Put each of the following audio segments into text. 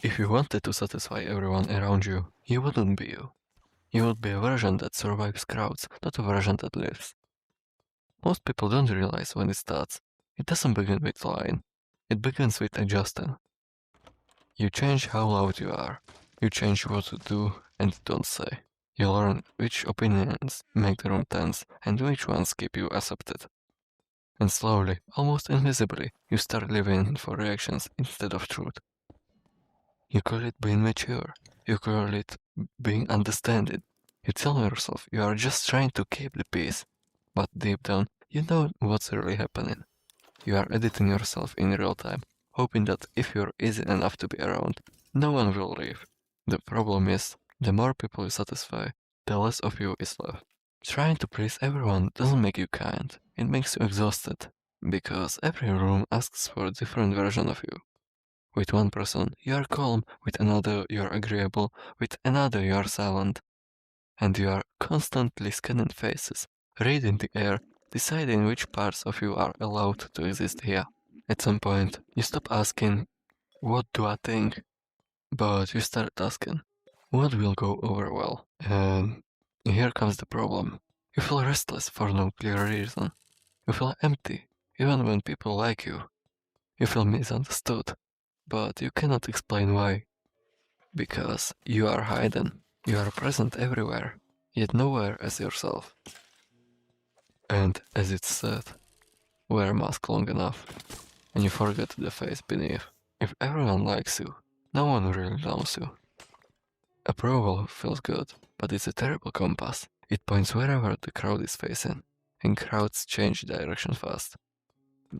If you wanted to satisfy everyone around you, you wouldn't be you. You would be a version that survives crowds, not a version that lives. Most people don't realize when it starts. It doesn't begin with lying. It begins with adjusting. You change how loud you are. You change what to do and don't say. You learn which opinions make the room tense and which ones keep you accepted. And slowly, almost invisibly, you start living for reactions instead of truth. You call it being mature. You call it being understanding. You tell yourself you are just trying to keep the peace. But deep down, you know what's really happening. You are editing yourself in real time, hoping that if you're easy enough to be around, no one will leave. The problem is, the more people you satisfy, the less of you is left. Trying to please everyone doesn't make you kind, it makes you exhausted, because every room asks for a different version of you. With one person, you are calm, with another, you are agreeable, with another, you are silent, and you are constantly scanning faces, reading the air, deciding which parts of you are allowed to exist here. At some point, you stop asking, what do I think? But you start asking, what will go over well? And here comes the problem. You feel restless for no clear reason. You feel empty, even when people like you. You feel misunderstood, but you cannot explain why. Because you are hidden. You are present everywhere, yet nowhere as yourself. And as it's said, wear a mask long enough, and you forget the face beneath. If everyone likes you, no one really knows you. Approval feels good, but it's a terrible compass. It points wherever the crowd is facing, and crowds change direction fast.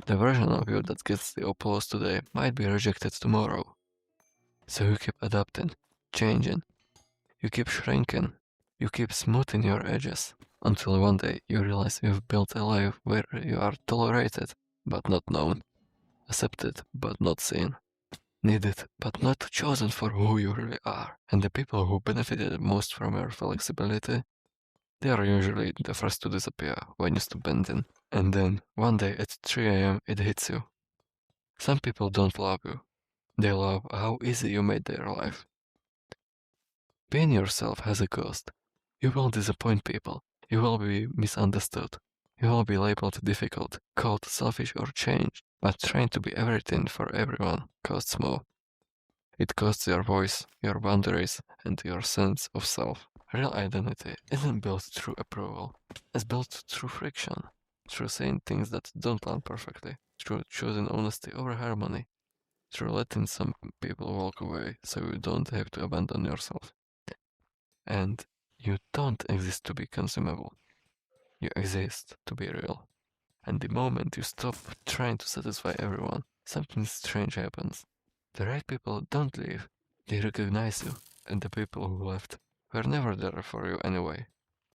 The version of you that gets the applause today might be rejected tomorrow. So you keep adapting, changing, you keep shrinking, you keep smoothing your edges, until one day you realize you've built a life where you are tolerated but not known, accepted but not seen, needed but not chosen for who you really are. And the people who benefited most from your flexibility, they are usually the first to disappear when you stop bending. And then, one day at 3 a.m., it hits you. Some people don't love you. They love how easy you made their life. Being yourself has a cost. You will disappoint people. You will be misunderstood. You will be labeled difficult, called selfish or changed. But trying to be everything for everyone costs more. It costs your voice, your boundaries, and your sense of self. Real identity isn't built through approval. It's built through friction, through saying things that don't land perfectly, through choosing honesty over harmony, through letting some people walk away so you don't have to abandon yourself. And you don't exist to be consumable. You exist to be real. And the moment you stop trying to satisfy everyone, something strange happens. The right people don't leave, they recognize you, and the people who left were never there for you anyway.